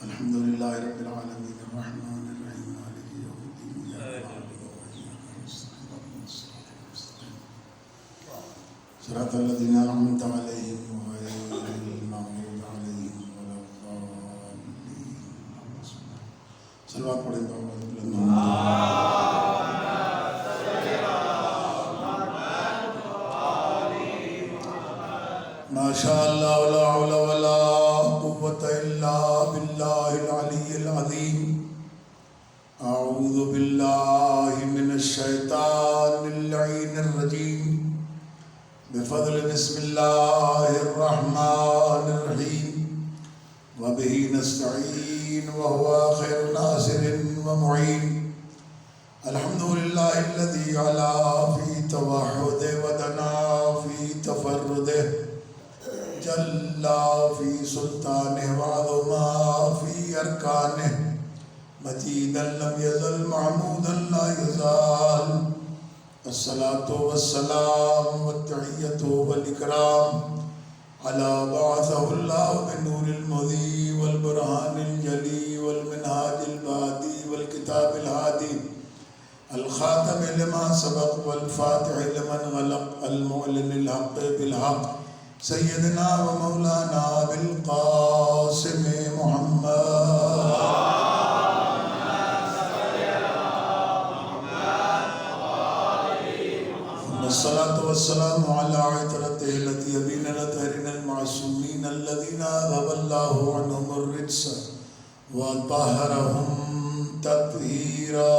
الحمد لله رب العالمين الرحمن الرحيم مالك يوم الدين إياك نعبد وإياك نستعين اهدنا الصراط المستقيم صراط الذين أنعمت عليهم غير المغضوب عليهم ولا الضالين. صلوات پڑھیں تو ما شاء الله ولا حول ولا قوة إلا بالله العلي العظيم. أعوذ بالله من الشيطان اللعين الرجيم. بفضل بسم الله الرحمن الرحيم. وبه نستعين وهو خير ناصر ومعين. الحمد لله الذي علا في توحده ودنا في تفرده جل في سلطانه وعظما في أركانه مجيدا لم يزل معمودا لا يزال. الصلاة والسلام والتحية والإكرام على بعثه الله بالنور المضي والبرهان الجلي والمنهاج البادي والكتاب الهادي الخاتم لما سبق والفاتح لمن غلق المعلن الحق بالحق سيدنا ومولانا بالقاسم محمد. الصلاة والسلام على عترته التي يبين الأطهرين المعصومين الذين أذهب الله عنهم الرجس وطهرهم تطهيرا.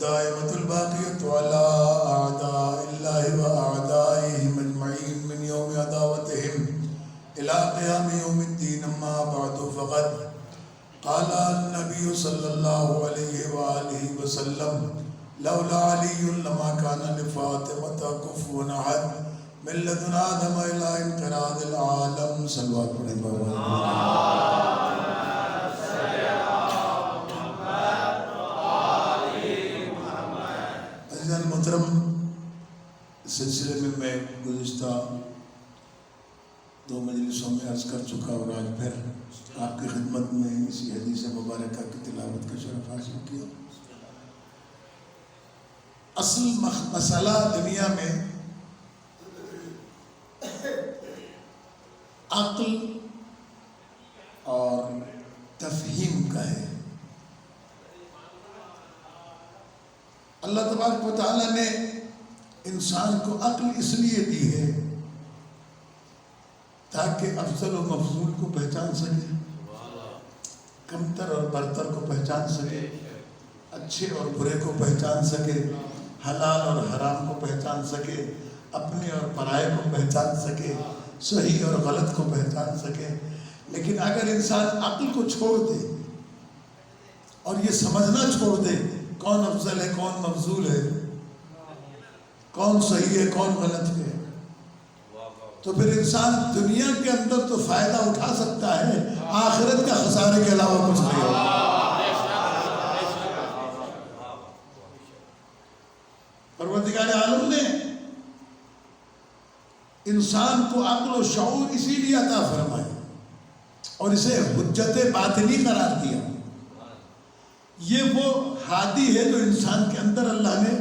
الدائمة الباقية على أعداء الله وأعدائهم أجمعين من يوم عداوتهم إلى قيام يوم الدين. أما بعد فقد قال النبي صلى الله عليه وآله وسلم لولا علي لما كان لفاطمة كفوا أحد من لدن آدم إلى انقراض العالم. صلوات پڑھیں بابا. محترم، اس سلسلے میں گزشتہ 2 مجلسوں میں عرض کر چکا اور آج پھر آپ کی خدمت میں اسی حدیث مبارکہ کی تلاوت کا شرف حاصل کیا. اصل مسئلہ دنیا میں عقل اور تفہیم کا ہے. اللہ تبارک و تعالیٰ نے انسان کو عقل اس لیے دی ہے تاکہ افضل و مفضول کو پہچان سکے، کمتر اور برتر کو پہچان سکے، اچھے اور برے کو پہچان سکے، حلال اور حرام کو پہچان سکے، اپنے اور پرائے کو پہچان سکے، صحیح اور غلط کو پہچان سکے. لیکن اگر انسان عقل کو چھوڑ دے اور یہ سمجھنا چھوڑ دے کون افضل ہے کون مفضول ہے، کون صحیح ہے کون غلط ہے، تو پھر انسان دنیا کے اندر تو فائدہ اٹھا سکتا ہے، آخرت کا خسارے کے علاوہ کچھ نہیں ہوگا. پروردگار عالم نے انسان کو عقل و شعور اسی لیے عطا فرمائی اور اسے حجت باطنی قرار دیا. یہ وہ ہادی ہے جو انسان کے اندر اللہ نے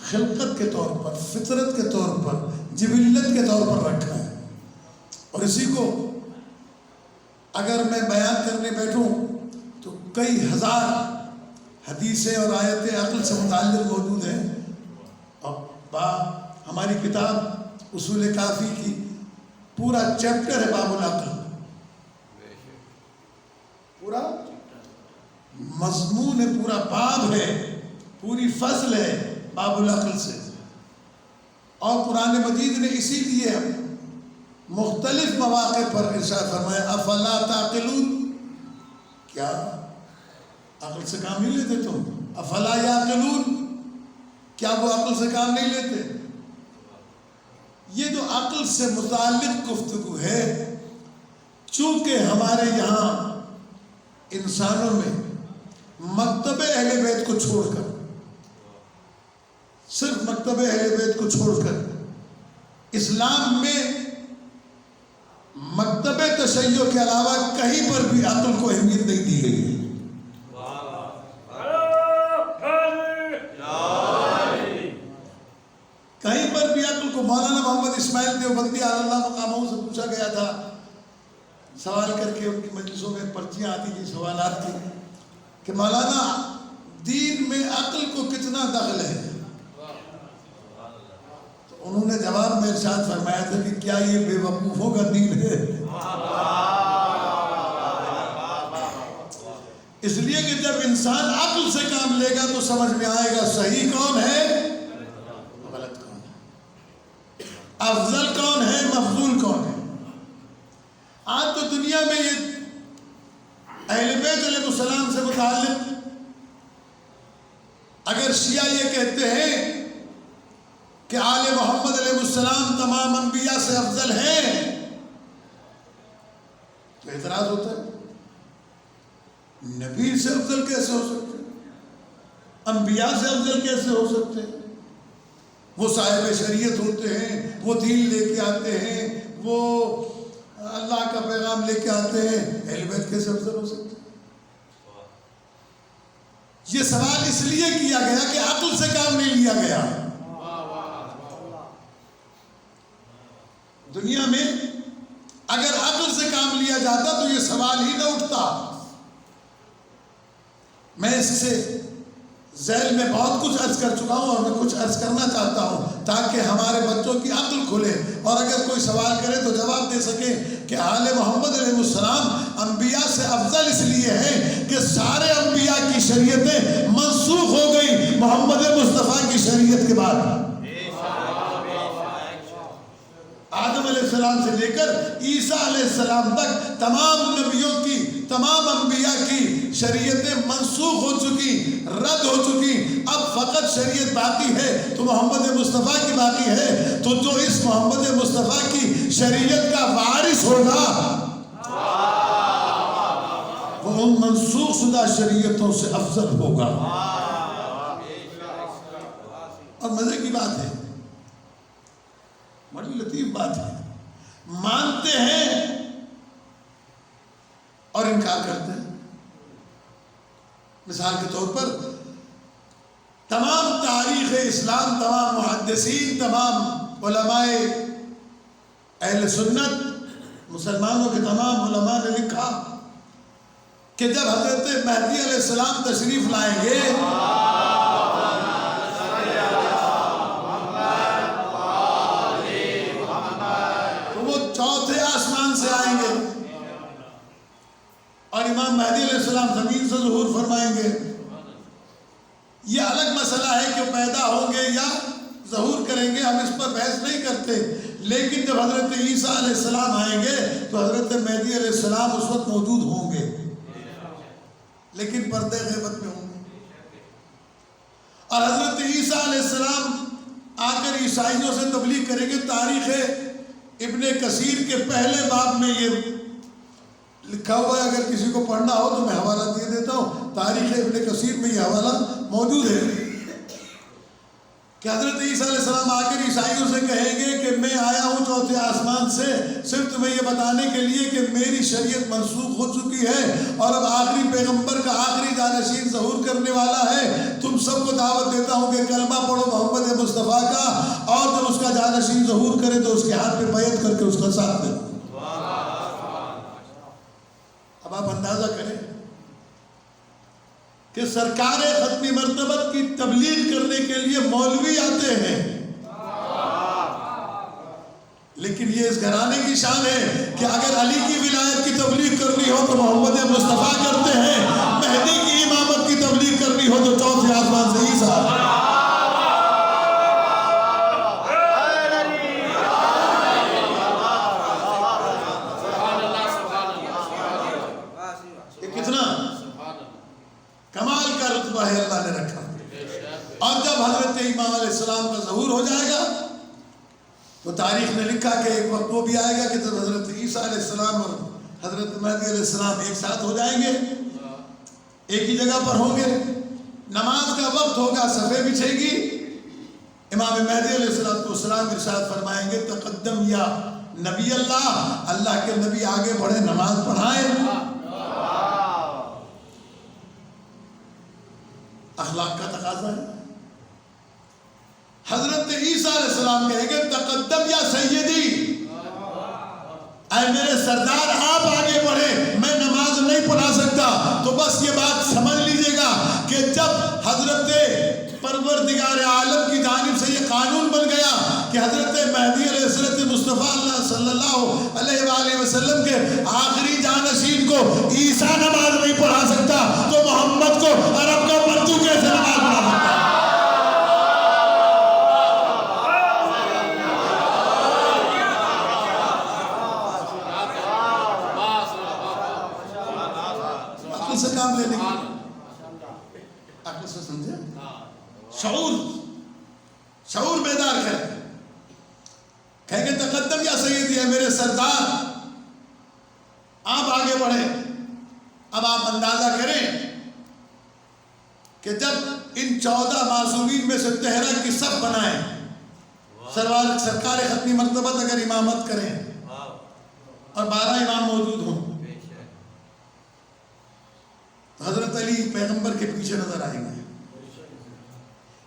خلقت کے طور پر، فطرت کے طور پر، جبلت کے طور پر رکھا ہے. اور اسی کو اگر میں بیان کرنے بیٹھوں تو کئی ہزار حدیثیں اور آیتیں عقل سے متعلق موجود ہیں. اور ہماری کتاب اصول کافی کی پورا چیپٹر ہے باب العقل، پورا مضمون ہے، پورا باب ہے، پوری فصل ہے باب العقل سے. اور قرآن مجید نے اسی لیے مختلف مواقع پر ارشاد فرمایا افلا تعقلون، کیا عقل سے کام نہیں لیتے تم؟ افلا یعقلون، کیا وہ عقل سے کام نہیں لیتے؟ یہ جو عقل سے متعلق گفتگو ہے، چونکہ ہمارے یہاں انسانوں میں مکتب اہل بیت کو چھوڑ کر صرف مکتب اہل بیت کو چھوڑ کر اسلام میں مکتب تشیع کے علاوہ کہیں پر بھی عقل کو اہمیت نہیں دی گئی ہے۔ کہیں پر بھی عقل کو مولانا محمد اسماعیل دیوبندی علی اللہ مقامہ سے پوچھا گیا تھا، سوال کر کے ان کی مجلسوں میں پرچیاں آتی تھی، سوالات تھی کہ مولانا دین میں عقل کو کتنا دخل ہے؟ تو انہوں نے جواب میں ارشاد فرمایا تھا کہ کیا یہ بے وقوفوں کا دین ہے؟ اس لیے کہ جب انسان عقل سے کام لے گا تو سمجھ میں آئے گا صحیح کون ہے، غلط کون ہے، افضل کون ہے، مفضول کون ہے۔ آج تو دنیا میں یہ اہل بیت علیہ السلام سے متعلق اگر شیعہ یہ کہتے ہیں کہ آل محمد علیہ السلام تمام انبیاء سے افضل ہیں تو اعتراض ہوتا ہے، نبی سے افضل کیسے ہو سکتے ہیں، انبیاء سے افضل کیسے ہو سکتے ہیں؟ وہ صاحب شریعت ہوتے ہیں، وہ دین لے کے آتے ہیں، وہ اللہ کا پیغام لے کے آتے ہیں، اہل بیت کیسے افضل ہو سکتے ہیں؟ یہ سوال اس لیے کیا گیا کہ عقل سے کام نہیں لیا گیا۔ دنیا میں اگر عقل سے کام لیا جاتا تو یہ سوال ہی نہ اٹھتا۔ میں اس سے ذیل میں بہت کچھ عرض کر چکا ہوں اور میں کچھ عرض کرنا چاہتا ہوں تاکہ ہمارے بچوں کی عقل کھلے اور اگر کوئی سوال کرے تو جواب دے سکے کہ آل محمد علیہ السلام انبیاء سے افضل اس لیے ہیں کہ سارے انبیاء کی شریعتیں منسوخ ہو گئی محمد مصطفیٰ کی شریعت کے بعد۔ آدم علیہ السلام سے لے کر عیسیٰ علیہ السلام تک تمام نبیوں کی، تمام انبیاء کی شریعتیں منسوخ ہو چکی، رد ہو چکی، اب فقط شریعت باقی ہے تو محمد مصطفیٰ کی باقی ہے۔ تو جو اس محمد مصطفیٰ کی شریعت کا وارث ہوگا وہ ان منسوخ شدہ شریعتوں سے افضل ہوگا۔ اور مزے کی بات ہے، بڑی لطیف بات ہے، مانتے ہیں اور انکار کرتے ہیں۔ مثال کے طور پر تمام تاریخ اسلام، تمام محدثین، تمام علماء اہل سنت، مسلمانوں کے تمام علماء نے لکھا کہ جب حضرت مہدی علیہ السلام تشریف لائیں گے چوتھے آسمان سے آئیں گے اور امام مہدی علیہ السلام زمین سے ظہور فرمائیں گے۔ یہ الگ مسئلہ ہے کہ پیدا ہوں گے یا ظہور کریں گے، ہم اس پر بحث نہیں کرتے، لیکن جب حضرت عیسیٰ علیہ السلام آئیں گے تو حضرت مہدی علیہ السلام اس وقت موجود ہوں گے لیکن پردے غیبت میں ہوں گے۔ اور حضرت عیسیٰ علیہ السلام آ کر عیسائیوں سے تبلیغ کریں گے۔ تاریخ ابن کثیر کے پہلے باب میں یہ لکھا ہوا ہے، اگر کسی کو پڑھنا ہو تو میں حوالہ دے دیتا ہوں، تاریخ ابن کثیر میں یہ حوالہ موجود ہے کہ حضرت عیسیٰ علیہ السلام آ کر عیسائیوں سے کہیں گے کہ میں آیا ہوں چوتھے آسمان سے صرف تمہیں یہ بتانے کے لیے کہ میری شریعت منسوخ ہو چکی ہے اور اب آخری پیغمبر کا آخری جانشین ظہور کرنے والا ہے۔ تم سب کو دعوت دیتا ہوں کہ کلمہ پڑھو محمد مصطفیٰ کا، اور جب اس کا جانشین ظہور کرے تو اس کے ہاتھ پہ بیعت کر کے اس کا ساتھ دے۔ اب آپ اندازہ کریں کہ سرکار ختمی مرتبت کی تبلیغ کرنے کے لیے مولوی آتے ہیں، لیکن یہ اس گھرانے کی شان ہے کہ اگر علی کی ولایت کی تبلیغ کرنی ہو تو محمد مصطفیٰ کرتے ہیں، مہدی کی امامت کی تبلیغ کرنی ہو تو چوتھے آسمان سے عیسیٰ۔ کمال کا رتبہ ہے اللہ نے رکھا۔ اور جب حضرت امام علیہ السلام کا ظہور ہو جائے گا تو تاریخ نے لکھا کہ ایک وقت وہ بھی آئے گا کہ جب حضرت عیسیٰ علیہ السلام اور حضرت مہدی علیہ السلام ایک ساتھ ہو جائیں گے، ایک ہی جگہ پر ہوں گے، نماز کا وقت ہوگا، صفیں بچھے گی امام مہدی علیہ السلام ارشاد فرمائیں گے تقدم یا نبی اللہ، اللہ کے نبی آگے بڑھے نماز پڑھائیں. اخلاق کا تقاضا ہے. حضرت عیسیٰ علیہ السلام کہیں گے تقدم یا سیدی، اے میرے سردار آپ آگے بڑھے، میں نماز نہیں پڑھا سکتا. تو بس یہ بات سمجھ لیجئے گا کہ جب حضرت پروردگار عالم کی جانب سے یہ قانون بن گیا کہ حضرت مہدی علیہ السلام مصطفیٰ صلی اللہ علیہ وآلہ وسلم کے آخری جانشین کو عیسیٰ نماز نہیں پڑھا سکتا، تو محمد کو عرب کا پرتو کیسے نماز پڑھا سکتا؟ عقل سے کام لینے کی، عقل سے سمجھے، شعور بیدار کریں. کہیں گے تقدم یا سیدی، ہے میرے سردار آپ آگے بڑھیں. اب آپ اندازہ کریں کہ جب ان 14 معصومین میں سے 13 کی صف بنائیں، سرکار ختمی مرتبہ اگر امامت کریں اور 12 امام موجود ہوں، تو حضرت علی پیغمبر کے پیچھے نظر آئیں گے،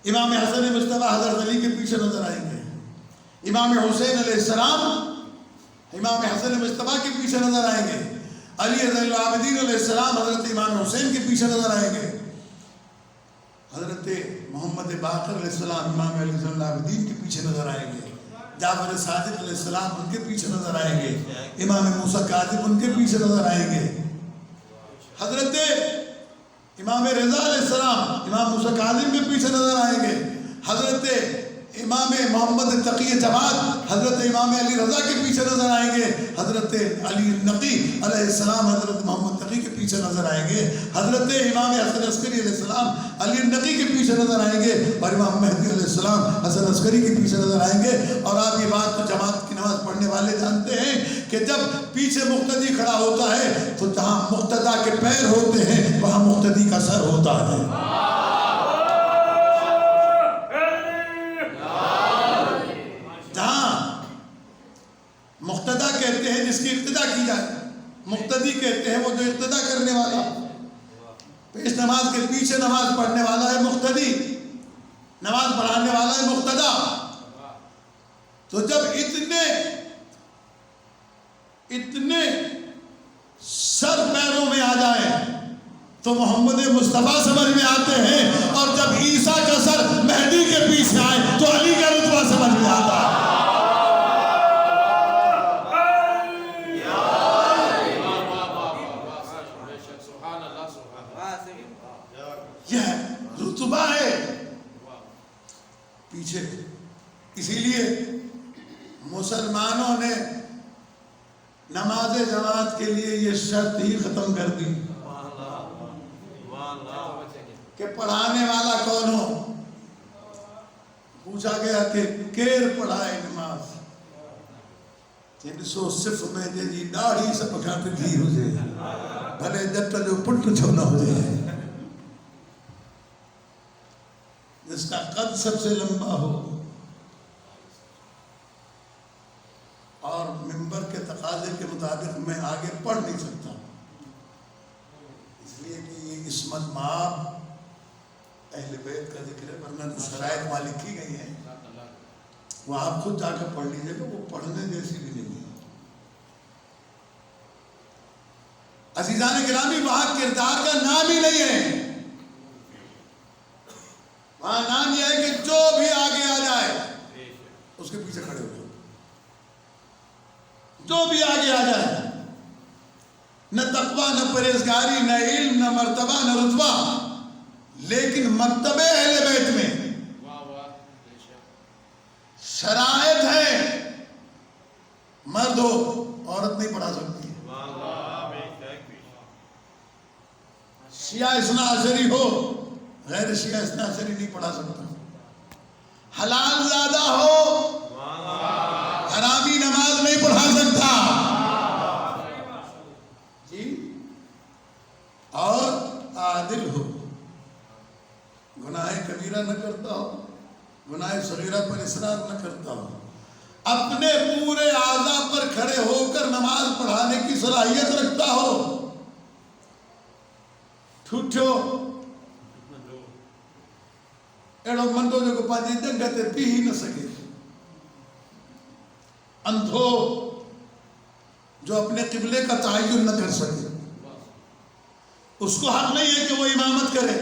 امام حسن مصطفیٰ حضرت علی کے پیچھے نظر آئیں گے، امام حسین علیہ السلام امام حسن مصطفیٰ کے پیچھے نظر آئیں گے، علی رضی اللہ العابدین علیہ السلام حضرت امام حسین کے پیچھے نظر آئیں گے، حضرت محمد باقر علیہ السلام امام علی رضی اللہ العابدین کے پیچھے نظر آئیں گے، جعفر صادق علیہ السلام ان کے پیچھے نظر آئیں گے، امام موسیٰ کاظم ان کے پیچھے نظر آئیں گے، حضرت امام رضا علیہ السلام امام موسیٰ کاظم کے پیچھے نظر آئیں گے، حضرت امام محمد تقی جواد حضرت امام علی رضا کے پیچھے نظر آئیں گے، حضرت علی نقی علیہ السلام حضرت محمد تقی کے پیچھے نظر آئیں گے، حضرت امام حسن عسکری علیہ السلام علی نقی کے پیچھے نظر آئیں گے، اور امام مہدی علیہ السلام حسن عسکری کے پیچھے نظر آئیں گے. اور آپ یہ بات تو جماعت کی نماز پڑھنے والے جانتے ہیں کہ جب پیچھے مقتدی کھڑا ہوتا ہے تو جہاں مقتدی کے پیر ہوتے ہیں وہاں مقتدی کا سر ہوتا ہے. مقتدی کہتے ہیں جس کی اقتداء کی جائے، مقتدی کہتے ہیں وہ جو اقتداء کرنے والا، پیش نماز کے پیچھے نماز پڑھنے والا ہے مقتدی، نماز پڑھانے والا ہے مقتدی. تو جب اتنے سر پیروں میں آ جائیں تو محمد مصطفیٰ سمجھ میں آتے ہیں، اور جب عیسیٰ کا سر مہدی کے پیچھے آئے تو علی کا رتبہ سمجھ میں آتا ہے. یہ رتبہ ہے پیچھے. اسی لیے مسلمانوں نے نماز جماعت کے لیے یہ شرط ہی ختم کر دی کہ پڑھانے والا کون ہو. پوچھا گیا کہ کیر پڑھائے نماز، جن سو صف میں جی داڑھی سے پکھاتے تھی ہو جائے بھلے جب تک جو پٹ چھونا ہو جائے، جس کا قد سب سے لمبا ہو اور منبر کے تقاضے کے مطابق میں آگے پڑھ نہیں سکتا، اس لیے کہ یہ عصمت مآب اہل بیت کا ذکر ہے، ورنہ جو شرائط وہاں لکھی گئی ہیں وہ آپ خود جا کر پڑھ لیجیے گا، وہ پڑھنے جیسی بھی نہیں ہے. عزیزان گرامی، وہاں کردار کا نام ہی نہیں ہے، وہاں نام یہ ہے کہ جو بھی آگے آ جائے اس کے پیچھے کھڑے ہو جاؤ، جو بھی آگے آ جائے، نہ تقویٰ نہ پرہیزگاری نہ علم نہ مرتبہ نہ رتبہ، لیکن مکتبہ اہل بیت میں شرائط ہے، مرد ہو عورت نہیں پڑھا سکتی، شیعہ اثنا عشری ہو غیر شیعہ اثنا عشری نہیں پڑھا سکتا، حلال زادہ ہو حرامی نماز نہیں پڑھا سکتا جی، اور عادل ہو، گناہ کبیرہ نہ کرتا ہو، گناہ صغیرہ پر اصرار نہ کرتا ہو، اپنے پورے اعضاء پر کھڑے ہو کر نماز پڑھانے کی صلاحیت رکھتا ہو، ٹھوٹھو ایڑو مندو جو کو پانچی جنگتے پی ہی نہ سکے، اندھو جو اپنے قبلے کا تعین نہ کر سکے، اس کو حق نہیں ہے کہ وہ امامت کرے۔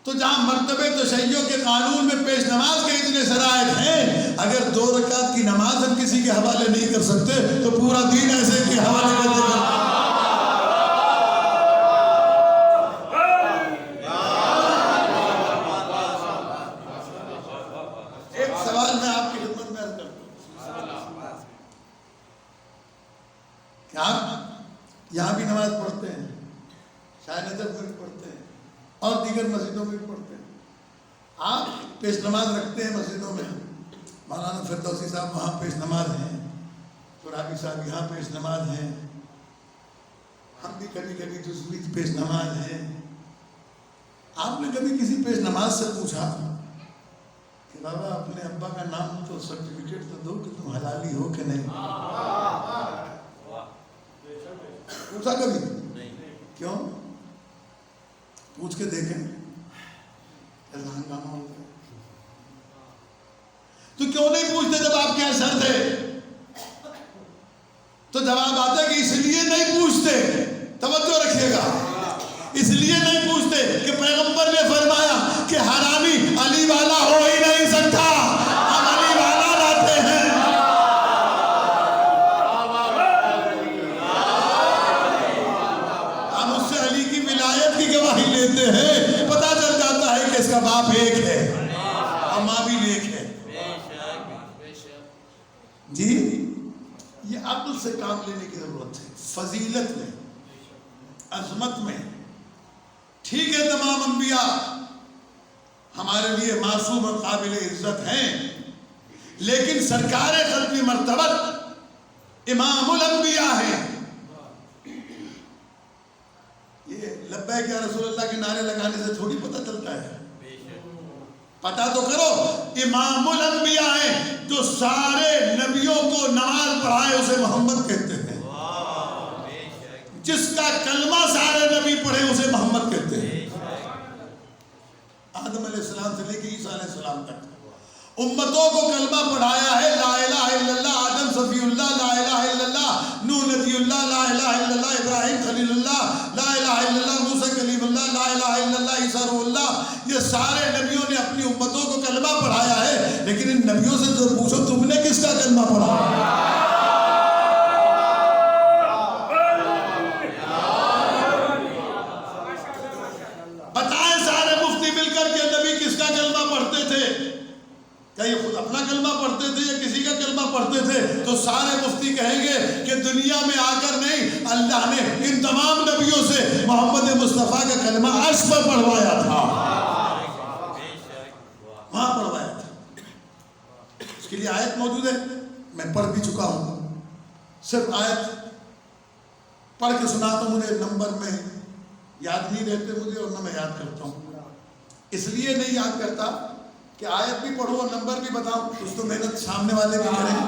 تو جہاں مرتبہ تشیع کے قانون میں پیش نماز کے اتنے شرائط ہیں، اگر 2 رکعت کی نماز ہم کسی کے حوالے نہیں کر سکتے تو پورا دین ایسے کے حوالے کرتے کرتے۔ ایک سوال میں آپ کی خدمت میں عرض کرتا ہوں کہ آپ یہاں بھی نماز پڑھتے ہیں، شاہ نجف میں بھی پڑھتے ہیں اور دیگر مسجدوں میں بھی پڑھتے ہیں، آپ پیش نماز رکھتے ہیں مسجدوں میں، مولانا فردوسی صاحب وہاں پیش نماز ہیں، قرآبی صاحب یہاں پیش نماز ہیں، ہم بھی کبھی کبھی جزوی پیش نماز ہیں۔ آپ نے کبھی کسی پیش نماز سے پوچھا کہ بابا اپنے ابا کا نام تو سرٹیفکیٹ تو دو کہ تم حلالی ہو کہ نہیں؟ پوچھا کبھی؟ کیوں؟ پوچھ کے دیکھیں ہنگامہ ہوتا ہے تو کیوں نہیں پوچھتے جب آپ کے یہاں شرط ہے؟ تو جواب آتا ہے کہ اس لیے نہیں پوچھتے، توجہ رکھیے گا، اس لیے نہیں پوچھتے کہ پیغمبر نے فرمایا کہ حرامی علی والا ہو ہی نہیں سکتا، ہم علی والا لاتے ہیں۔ ہم اس سے علی کی ولایت کی گواہی لیتے ہیں، پتہ چل جاتا ہے کہ اس کا باپ ایک ہے اور ماں بھی ایک ہے۔ جی یہ عقل سے کام لینے کی ضرورت ہے، فضیلت میں، عظمت میں۔ ٹھیک ہے تمام انبیاء ہمارے لیے معصوم اور قابل عزت ہیں، لیکن سرکار قلبی مرتبت امام الانبیاء ہیں۔ یہ لبیک یا رسول اللہ کے نعرے لگانے سے تھوڑی پتہ چلتا ہے، پتہ تو کرو امام الانبیاء ہیں، جو سارے نبیوں کو نماز پڑھائے اسے محمد کہتے ہیں، جس کا کلمہ سارے نبی پڑھے اسے محمد کہتے ہیں۔ آدم علیہ السلام سے لے کے عیسیٰ علیہ السلام تک امتوں کو کلمہ پڑھایا ہے، لا الہ الا اللہ، آدم صفی اللہ، لا الہ الا اللہ، نوح نبی اللہ، لا الہ الا اللہ، ابراہیم خلیل اللہ، لا الہ الا اللہ، موسیٰ کلیم اللہ، لا الہ الا اللہ، عیسیٰ روح اللہ۔ یہ سارے نبیوں نے اپنی امتوں کو کلمہ پڑھایا ہے، لیکن ان نبیوں سے جو پوچھو تم نے کس کا کلمہ پڑھا؟ بتائیں سارے مفتی مل کر کے نبی کس کا کلمہ پڑھتے تھے؟ کیا یہ خود اپنا کلمہ پڑھتے تھے یا کسی کا کلمہ پڑھتے تھے؟ تو سارے مفتی کہیں گے کہ دنیا میں آ کر نہیں، اللہ نے ان تمام نبیوں سے محمد مصطفیٰ کا کلمہ عرش پر پڑھوایا تھا، وہاں پڑھوایا تھا۔ اس کے لیے آیت موجود ہے، میں پڑھ بھی چکا ہوں، صرف آیت پڑھ کے سناتا ہوں، مجھے نمبر میں یاد نہیں رہتے مجھے اور نہ میں یاد کرتا ہوں، اس لیے نہیں یاد کرتا کہ آیت بھی پڑھو اور نمبر بھی بتاؤ، اس تو محنت سامنے والے بھی کریں۔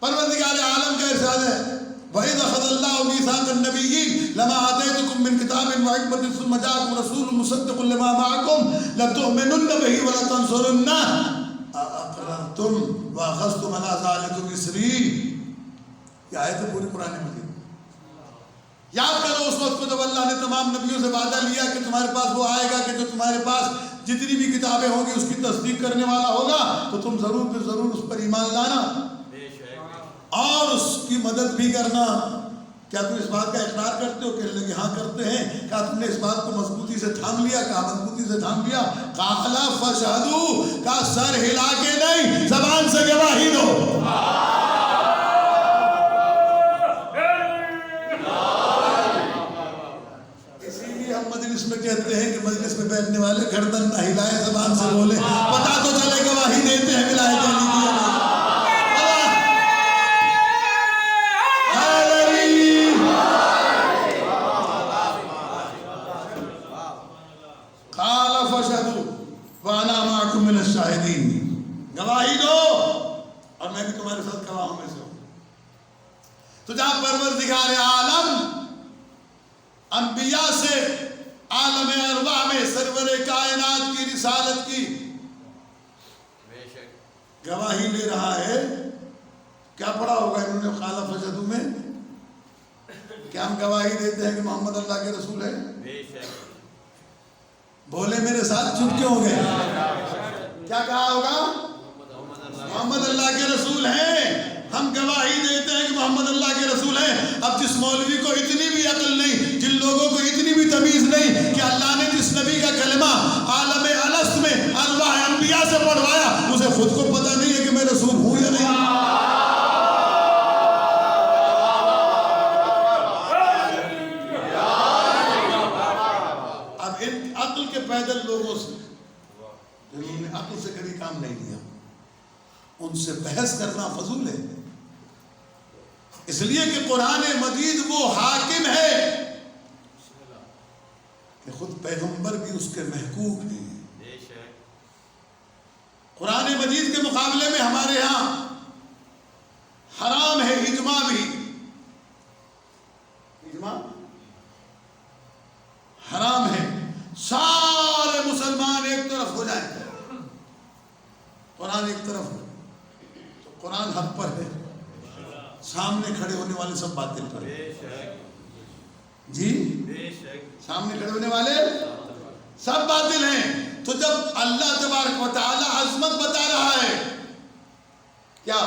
پروردگار عالم کا ارشاد ہے، وَإِذْ أَخَذَ اللَّهُ مِيثَاقَ النَّبِيِّينَ لَمَا آتَيْتُكُم مِّن كِتَابٍ وَحِكْمَةٍ ثُمَّ جَاءَكُمْ رَسُولٌ مُّصَدِّقٌ لِّمَا مَعَكُمْ لَتُؤْمِنُنَّ بِهِ وَلَتَنصُرُنَّهُ أَأَقْرَرْتُمْ وَأَخَذْتُمْ عَلَىٰ ذَٰلِكُمْ إِصْرِي۔ یہ آیت ہے پوری قرآن مجید۔ یاد کرو اس وقت کو جب اللہ نے تمام نبیوں سے وعدہ لیا کہ تمہارے پاس وہ آئے گا کہ جو تمہارے پاس جتنی بھی کتابیں ہوں گی اس کی تصدیق کرنے والا ہوگا، تو تم ضرور پھر ضرور اس پر ایمان لانا اور اس کی مدد بھی کرنا۔ کیا تم اس بات کا اقرار کرتے ہو؟ کہنے لگے ہاں کرتے ہیں۔ کہا تم نے اس بات کو مضبوطی سے تھام لیا؟ کہا مضبوطی سے تھام لیا۔ قال فاشهدوا، کہا سر ہلا کے نہیں، زبان سے گواہی دو۔ مجلس میں کہتے ہیں کہ مجلس میں بیٹھنے والے گردن نہ ہلائے، زبان سے بولے، پتہ تو چلے گواہی دیتے ہیں ولایت علی کی۔ قال فاشهدوا وانا معكم من الشاهدين، گواہی دو اور میں بھی تمہارے ساتھ گواہوں میں سے ہوں۔ تو جہاں پروردگار عالم انبیاء سے عالم ارواح میں سرور کائنات کی رسالت کی گواہی لے رہا ہے، کیا پڑھا ہوگا انہوں نے قال فاشهدوا میں؟ کیا ہم گواہی دیتے ہیں کہ محمد اللہ کے رسول ہے؟ بولے میرے ساتھ چپ کیوں ہو گئے؟ کیا کہا ہوگا؟ محمد اللہ کے رسول ہیں، ہم گواہی دیتے ہیں کہ محمد اللہ کے رسول ہیں۔ اب جس مولوی کو اتنی بھی عقل نہیں، جن لوگوں کو اتنی بھی تمیز نہیں کہ اللہ نے جس نبی کا کلمہ عالم الست میں ارواح انبیاء سے پڑھوایا، اسے خود کو پتہ نہیں ہے کہ میں رسول ہوں یا نہیں۔ اب ان عقل کے پیدل لوگوں سے جنہوں نے عقل سے کبھی کام نہیں لیا، ان سے بحث کرنا فضول ہے، اس لیے کہ قرآن مجید وہ حاکم ہے کہ خود پیغمبر بھی اس کے محکوم ہیں۔ قرآن مجید کے مقابلے میں ہمارے ہاں حرام ہے اجماع بھی، اجماع حرام ہے، سارے مسلمان ایک طرف ہو جائیں، قرآن ایک طرف ہو تو قرآن حق پر ہے، سامنے کھڑے ہونے والے سب باطل پر ہیں۔ جی سامنے کھڑے ہونے والے سب باطل ہیں۔ تو جب اللہ تبارک و تعالی عظمت بتا رہا ہے، کیا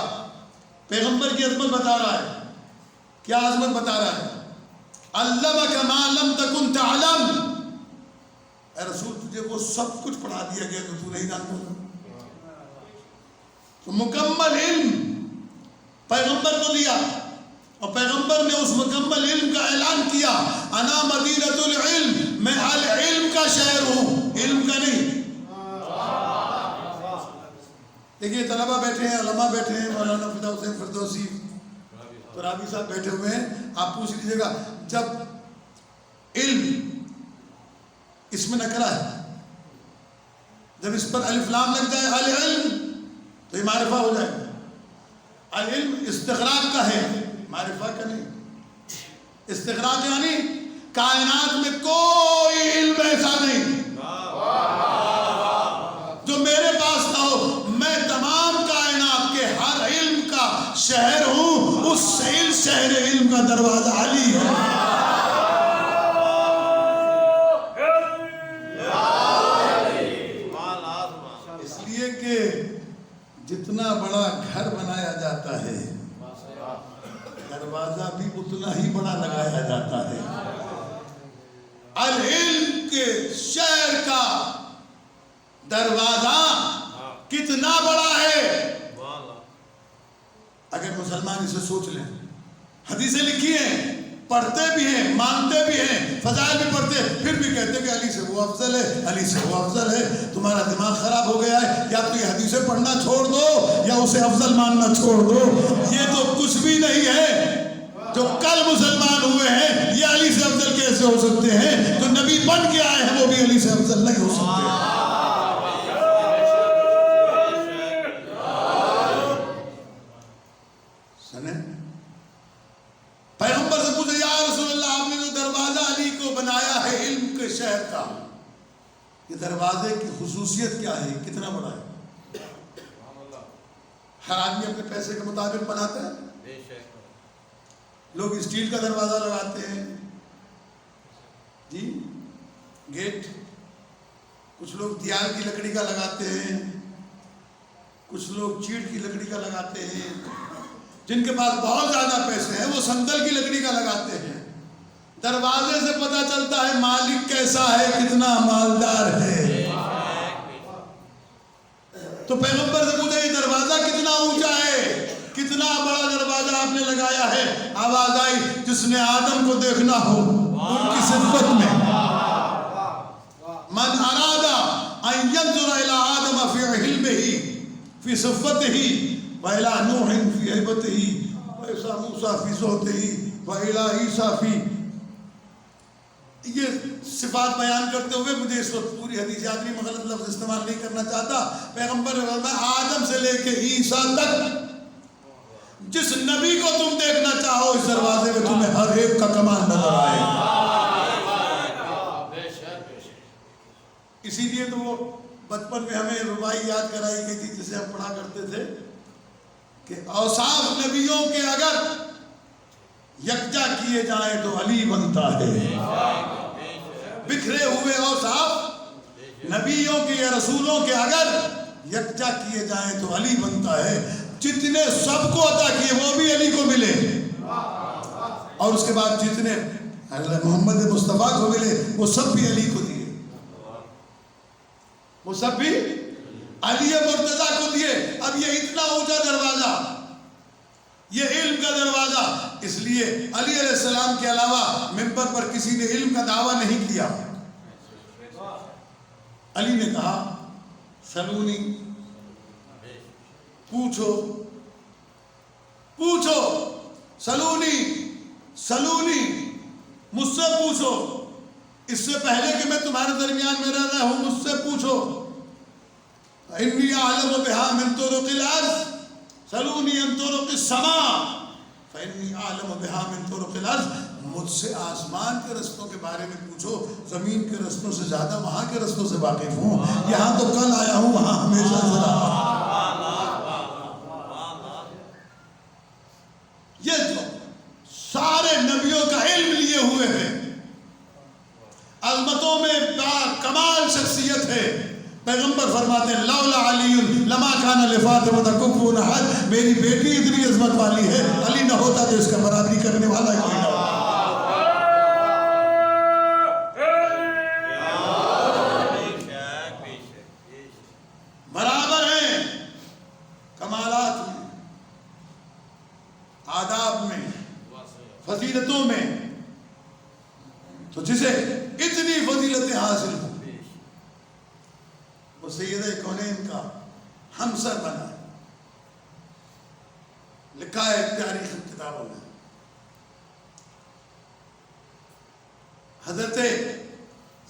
پیغمبر کی عظمت بتا رہا ہے، کیا عظمت بتا رہا ہے؟ علمک ما لم تکن تعلم، اے رسول تجھے وہ سب کچھ پڑھا دیا گیا تو تو نہیں جانتا، تو مکمل علم پیغمبر کو دیا، اور پیغمبر نے اس مکمل علم کا اعلان کیا، انا مدینۃ العلم، میں العلم کا شہر ہوں، علم کا نہیں۔ دیکھیے طلبہ بیٹھے ہیں، علماء بیٹھے ہیں، مولانا فدا حسین فردوسی ترابی صاحب بیٹھے ہوئے ہیں، آپ پوچھ لیجیے گا جب علم اس میں نکرہ ہے، جب اس پر الف لام لگ جائے العلم تو یہ معرفہ ہو جائے گا۔ العلم استغراق کا ہے، معرفہ کا نہیں۔ استغراق یعنی کائنات میں کوئی علم ایسا نہیں جو میرے پاس نہ ہو، میں تمام کائنات کے ہر علم کا شہر ہوں، اس شہر علم کا دروازہ علی ہے۔ اس لیے کہ جتنا بڑا گھر بنایا جاتا ہے دروازہ بھی اتنا ہی بڑا لگایا جاتا ہے۔ العلم کے شہر کا دروازہ کتنا بڑا ہے، اگر مسلمان اسے سوچ لیں۔ حدیثیں لکھی ہیں، پڑھتے بھی ہیں، مانتے بھی ہیں، فضائل بھی پڑھتے ہیں، پھر بھی کہتے ہیں کہ علی سے وہ افضل ہے، علی سے وہ افضل ہے۔ تمہارا دماغ خراب ہو گیا ہے، یا تو یہ حدیثیں پڑھنا چھوڑ دو یا اسے افضل ماننا چھوڑ دو۔ یہ تو کچھ بھی نہیں ہے، جو کل مسلمان ہوئے ہیں یہ علی سے افضل کیسے ہو سکتے ہیں؟ جو نبی بن کے آئے ہیں وہ بھی علی سے افضل نہیں ہو سکتے۔ پیغمبر سے پوچھا یا رسول اللہ، آپ نے جو دروازہ علی کو بنایا ہے علم کے شہر کا، یہ دروازے کی خصوصیت کیا ہے، کتنا بڑا ہے؟ ہر آدمی اپنے پیسے کے مطابق بناتا ہے۔ لوگ اسٹیل کا دروازہ لگاتے ہیں، جی گیٹ، کچھ لوگ دیال کی لکڑی کا لگاتے ہیں، کچھ لوگ چیڑ کی لکڑی کا لگاتے ہیں، جن کے پاس بہت زیادہ پیسے ہیں وہ سندل کی لکڑی کا لگاتے ہیں۔ دروازے سے پتہ چلتا ہے مالک کیسا ہے، کتنا مالدار ہے۔ تو پیغمبر سے پوچھا یہ دروازہ کتنا اونچا ہے، کتنا بڑا دروازہ آپ نے لگایا ہے؟ آواز آئی جس نے آدم کو دیکھنا ہو ان کی صفت میں، من اراد ان ينظر الى آدم في علمه في صفته وإلى نوح في هيبته وإلى موسى في صوته وإلى عيسى في، یہ صفات بیان کرتے ہوئے مجھے اس وقت پوری حدیث یاد نہیں، میں غلط لفظ استعمال نہیں کرنا چاہتا. پیغمبر نے فرمایا آدم سے لے کے عیسیٰ تک جس نبی کو تم دیکھنا چاہو اس دروازے میں تمہیں ہر ایک کا کمال نظر آئے گا. اسی لیے تو وہ بچپن میں ہمیں ربائی یاد کرائی گئی تھی جسے ہم پڑھا کرتے تھے کہ اوصاف نبیوں کے اگر یکجا کیے جائیں تو علی بنتا ہے. بکھرے ہوئے اوصاف نبیوں کے یا رسولوں کے اگر یکجا کیے جائیں تو علی بنتا ہے. جتنے سب کو عطا کیے وہ بھی علی کو ملے، اور اس کے بعد جتنے محمد مصطفیٰ کو ملے وہ سب بھی علی کو دیے، وہ سب بھی علی مرتضیٰ کو دیے. اب یہ اتنا اونچا دروازہ، یہ علم کا دروازہ، اس لیے علی علیہ السلام کے علاوہ منبر پر کسی نے علم کا دعویٰ نہیں کیا. علی نے کہا سلونی، پوچھو پوچھو، سلونی سلونی، مجھ سے پوچھو، اس سے پہلے کہ میں تمہارے درمیان میں رہ رہا ہوں مجھ سے پوچھو. انی اعلم بها من طرق الارض سلونی عن طرق السماء فانی اعلم بها من طرق الارض. مجھ سے آسمان کے رستوں کے بارے میں پوچھو، زمین کے رستوں سے زیادہ وہاں کے رستوں سے واقف ہوں. یہاں تو کل آیا ہوں، وہاں ہمیشہ سے رہا. یہ جو سارے نبیوں کا علم لیے ہوئے ہیں، عظمتوں میں کمال شخصیت ہے. پیغمبر فرماتے ہیں لولا علی لما کان لفاطمہ کفوا احد، میری بیٹی اتنی عظمت والی ہے، علی نہ ہوتا تو اس کا برابری کرنے والا کوئی نہ ہوتا. برابر ہیں کمالات میں، آداب میں، فضیلتوں میں. تو جسے اتنی فضیلتیں حاصل ہوں وہ سید کونین کا ہمسر بنا. لکھا ہے تاریخ کتابوں میں، حضرت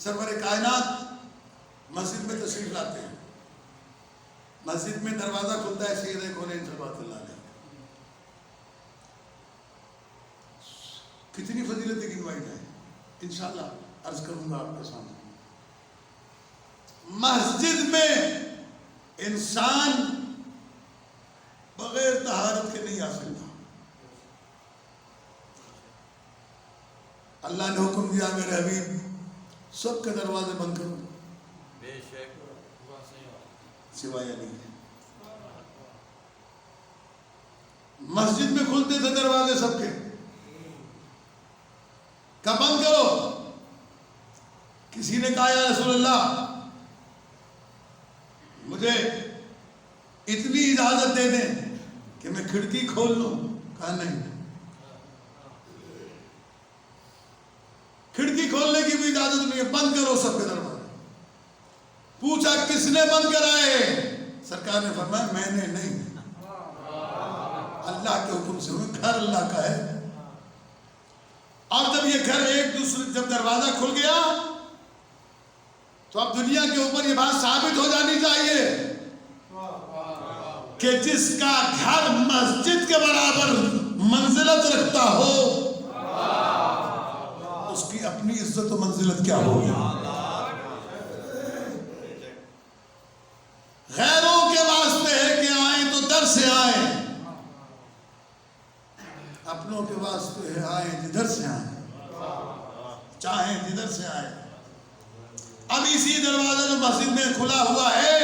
سرور کائنات مسجد میں تشریف لاتے ہیں. مسجد میں دروازہ کھلتا ہے سید کونین صلوات اللہ علیہ. کتنی فضیلتیں گنوائی جائیں انشاءاللہ عرض کروں گا آپ کے سامنے. مسجد میں انسان بغیر طہارت کے نہیں آ سکتا. اللہ نے حکم دیا میرے حبیب سب کے دروازے بند کرو سوائے علی. مسجد میں کھلتے تھے دروازے سب کے، کب بند کرو؟ کسی نے کہا یا رسول اللہ مجھے اتنی اجازت دے دیں کہ میں کھڑکی کھول لوں. کہا نہیں، کھڑکی کھولنے کی بھی اجازت نہیں ہے، بند کرو سب کے دروازے. پوچھا کس نے بند کرائے؟ سرکار نے فرمایا میں نے نہیں، اللہ کے حکم سے ہوئے، گھر اللہ کا ہے. اور جب یہ گھر ایک دوسرے جب دروازہ کھل گیا تو اب دنیا کے اوپر یہ بات ثابت ہو جانی چاہیے کہ جس کا گھر مسجد کے برابر منزلت رکھتا ہو اس کی اپنی عزت و منزلت کیا ہوگی. غیروں کے واسطے ہے کہ آئیں تو در سے آئیں، اپنوں کے واسطے ہے آئیں جدھر سے آئیں، چاہیں جدھر سے آئیں. اب اسی دروازہ جو مسجد میں کھلا ہوا ہے،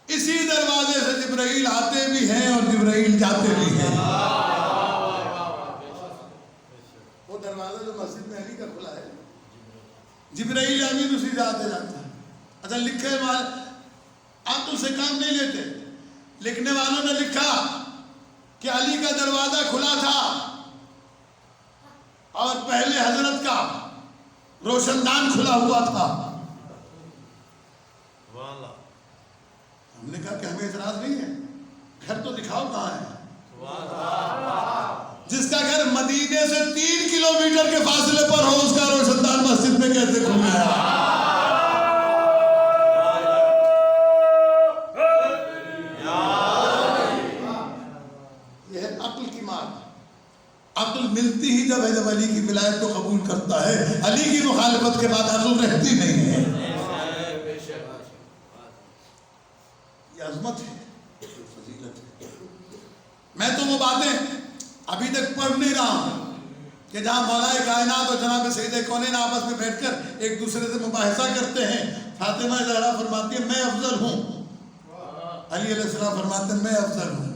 اسی دروازے سے جبرائیل آتے بھی ہیں اور جبرائیل جاتے بھی ہیں. وہ دروازہ جو مسجد میں علی کا کھلا ہے، جبرائیل امین اسی سے آتے جاتا ہے. اچھا لکھے والے آپ تو اسے کام نہیں لیتے، لکھنے والوں نے لکھا کہ علی کا دروازہ کھلا تھا اور پہلے حضرت کا روشن دان کھلا ہوا تھا. ہم نے کہا کہ ہمیں اعتراض نہیں ہے، گھر تو دکھاؤ کہاں ہے. جس کا گھر مدینے سے 3 کلومیٹر کے فاصلے پر ہو اس کا روشن دان مسجد میں جیسے گھوم رہا ہے. یہ ہے عقل کی مار. عقل ملتی ہی جب ہے جب علی کی ولایت کو قبول کرتا ہے. علی کی مخالفت کے بعد عقل رہتی نہیں ہے. یہ عظمت ہے, فضیلت ہے. میں تو وہ باتیں ابھی تک پڑھ نہیں رہا ہوں کہ جہاں مولا کائنات اور جناب سید کونین آپس میں بیٹھ کر ایک دوسرے سے مباحثہ کرتے ہیں. فاطمہ زہرا فرماتی ہے میں افضل ہوں, علی علیہ السلام فرماتے ہیں میں افضل ہوں.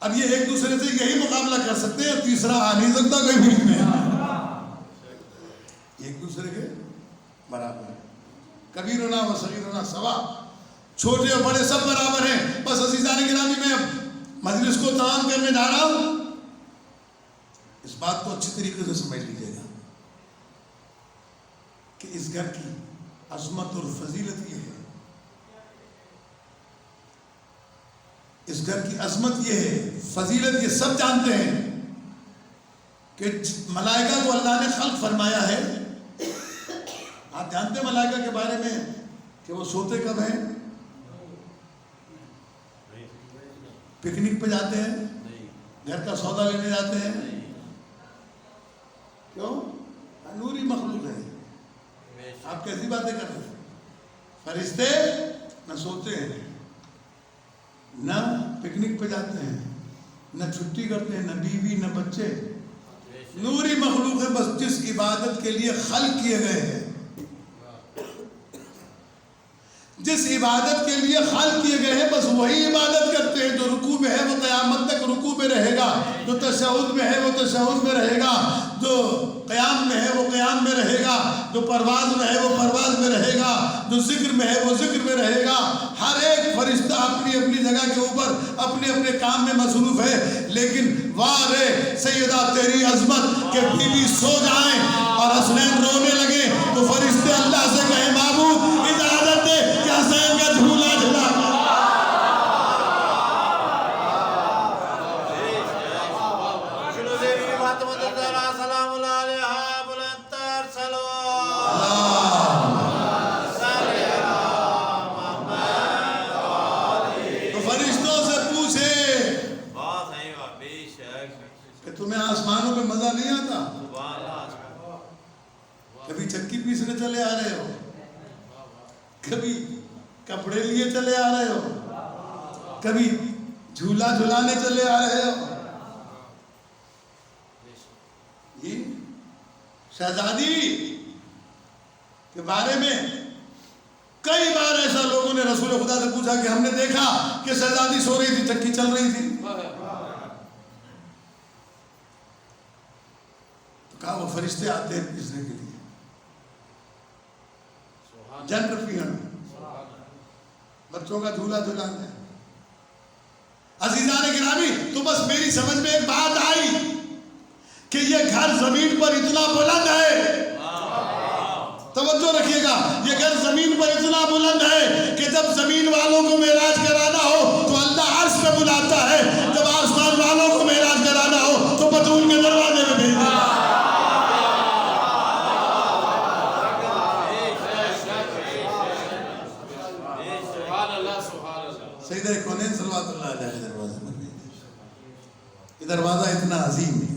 اب یہ ایک دوسرے سے یہی مقابلہ کر سکتے ہیں, تیسرا آ نہیں سکتا کوئی بیچ میں. ایک دوسرے کے برابر ہے. کبیرنا و صغیرنا سوا, چھوٹے اور بڑے سب برابر ہیں. بس عزیزان گرامی میں مجلس کو تمام کرنے جا رہا ہوں. اس بات کو اچھی طریقے سے سمجھ لیجیے گا کہ اس گھر کی عظمت اور فضیلت یہ ہے, اس گھر کی عظمت یہ ہے, فضیلت یہ سب جانتے ہیں کہ ملائکہ کو اللہ نے خلق فرمایا ہے. آپ جانتے ہیں ملائکہ کے بارے میں کہ وہ سوتے کب ہیں؟ پکنک پہ جاتے ہیں, گھر کا سودا لینے جاتے ہیں. کیوں؟ نوری مخلوق ہے. آپ کیسی باتیں کر رہے ہیں؟ فرشتے نہ سوتے ہیں, نہ پکنک پہ جاتے ہیں, نہ چھٹی کرتے ہیں, نہ بیوی نہ بچے. نوری مخلوق ہے, بس جس عبادت کے لیے خلق کیے گئے ہیں, جس عبادت کے لیے خلق کیے گئے ہیں بس وہی عبادت کرتے ہیں. جو رکوع میں ہے وہ قیامت تک رکوع میں رہے گا, جو تشہد میں ہے وہ تشہد میں رہے گا, جو قیام میں ہے وہ قیام میں رہے گا, جو پرواز میں ہے وہ پرواز میں رہے گا, جو ذکر میں ہے وہ ذکر میں رہے گا. ہر ایک فرشتہ اپنی اپنی جگہ کے اوپر اپنے اپنے کام میں مصروف ہے. لیکن واہ رے سیدہ تیری عظمت کہ بی بی سو جائیں اور حسنین رونے لگے تو فرشتے اللہ سے کہیں معبود اجازت دے کہ حسین کا جھولا جھلا. تمہیں آسمانوں پہ مزہ نہیں آتا؟ کبھی چکی پیسنے چلے آ رہے ہو, کبھی کپڑے لیے چلے آ رہے ہو, کبھی جھولا جھلانے چلے آ رہے ہو. یہ شہزادی کے بارے میں کئی بار ایسا لوگوں نے رسول خدا سے پوچھا کہ ہم نے دیکھا کہ شہزادی سو رہی تھی, چکی چل رہی تھی. کہا وہ فرشتے آتے ہیں پیسنے کے لیے, جنر پیہن, بچوں کا جھولا جھلانا ہے. عزیزان گرامی تو بس میری سمجھ میں ایک بات آئی کہ یہ گھر زمین پر اتنا بلند ہے, توجہ رکھیے گا, یہ گھر زمین پر اتنا بلند ہے کہ جب زمین والوں کو معراج کرانا ہو تو اللہ عرش پہ بلاتا ہے, جب آسمان والوں کو معراج کرانا ہو تو بطول کے دروازے میں بھیج دیتا ہے. سیدہ کونین صلوات اللہ علیہ کے دروازے پر بھیج دیتا. یہ دروازہ اتنا عظیم ہے,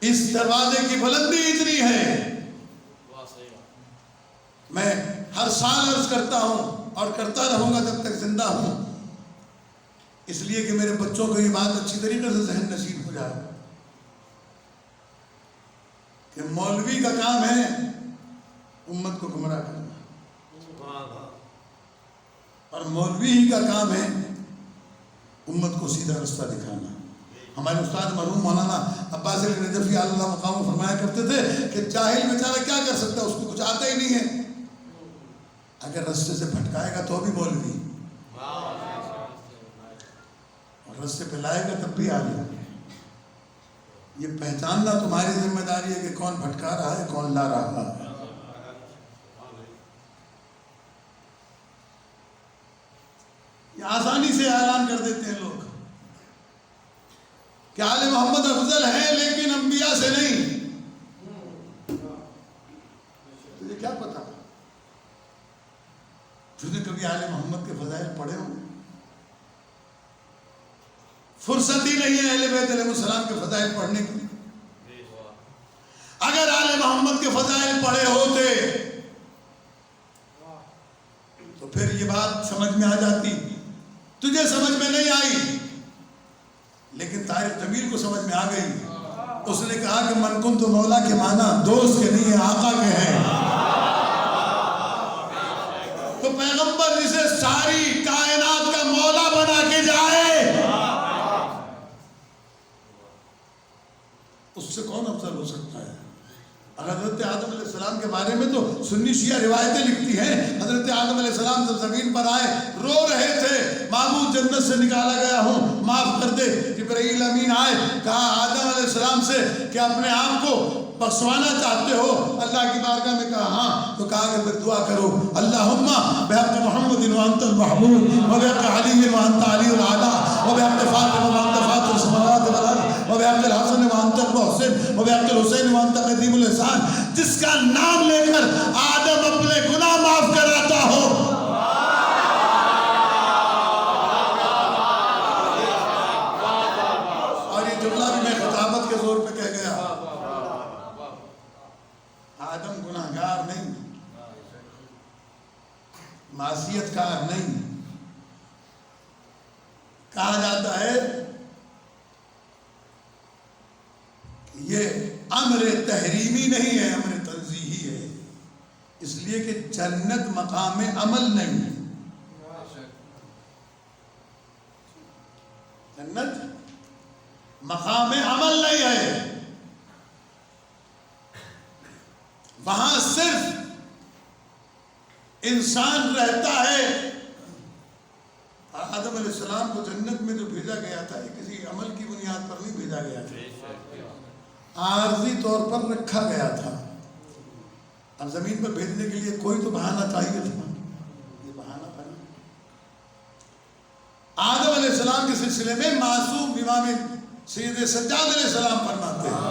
اس دروازے کی بلندی اتنی ہے. میں ہر سال عرض کرتا ہوں اور کرتا رہوں گا جب تک زندہ ہوں, اس لیے کہ میرے بچوں کو یہ بات اچھی طریقے سے ذہن نشین ہو جائے کہ مولوی کا کام ہے امت کو گمراہ کرنا, اور مولوی ہی کا کام ہے امت کو سیدھا رستہ دکھانا. ہمارے استاد مرحوم مولانا عباس علی نجفی اللہ مقام فرمایا کرتے تھے کہ جاہل بیچارہ کیا کر سکتا ہے, اس کو کچھ آتا ہی نہیں ہے, اگر رستے سے بھٹکائے گا تو بھی مولوی, اور رستے پہ لائے گا تب بھی عالم. یہ پہچاننا تمہاری ذمہ داری ہے کہ کون بھٹکا رہا ہے کون لا رہا ہے. یہ آسانی سے اعلان کر دیتے ہیں لوگ کہ آل محمد افضل ہے لیکن انبیاء سے نہیں. کیا پتا تجھے کبھی آل محمد کے فضائل پڑھے ہوں؟ فرصت ہی نہیں ہے اہل بیت علیہ السلام کے فضائل پڑھنے کی. اگر آل محمد کے فضائل پڑھے ہوتے تو پھر یہ بات سمجھ میں آ جاتی. تجھے سمجھ میں نہیں آئی لیکن طارق جمیل کو سمجھ میں آ گئی. اس نے کہا کہ من کنت مولا کے معنی دوست کے نہیں ہے، آقا کے ہیں. تو پیغمبر جسے ساری کائنات کا مولا بنا کے جائے اس سے کون افضل ہو سکتا ہے؟ حضرت آدم علیہ السلام کے بارے میں تو سنی شیعہ روایتیں لکھتی ہیں. حضرت آدم علیہ السلام جب زمین پر آئے رو رہے تھے، معبود جنت سے نکالا گیا ہوں معاف کر دے. جبرائیل امین آئے، کہا آدم علیہ السلام سے کہ اپنے آپ کو بخشوانا چاہتے ہو؟ اللہ کی بارگاہ میں کہا ہاں. تو کہا کہ پھر دعا کرو، اللہم بحق محمد وانت المحمود وبحق علی وانت علی الاعلیٰ وبحق فاطمہ وانت فاطر السماوات والارض وبحق الحسن وانت المحسن وبحق الحسین وانت قدیم الاحسان. جس کا نام لے کر آدم اپنے گناہ معاف کراتا ہو. اور یہ جملہ بھی میں خطابت کے زور پہ کہہ گیا. آدم گناہگار نہیں، معصیت کار نہیں. کہا جاتا ہے کہ یہ امر تحریمی نہیں ہے، امر تنزیہی ہے. اس لیے کہ جنت مقام عمل نہیں ہے. جنت مقام عمل نہیں ہے. وہاں صرف انسان رہتا ہے. آدم علیہ السلام کو جنت میں جو بھیجا گیا تھا یہ کسی عمل کی بنیاد پر نہیں بھیجا گیا تھا، عارضی طور پر رکھا گیا تھا. اب زمین پر بھیجنے کے لیے کوئی تو بہانہ چاہیے تھا. یہ بہانہ تھا نا. آدم علیہ السلام کے سلسلے میں معصوم امام سید سجاد علیہ السلام فرماتے ہیں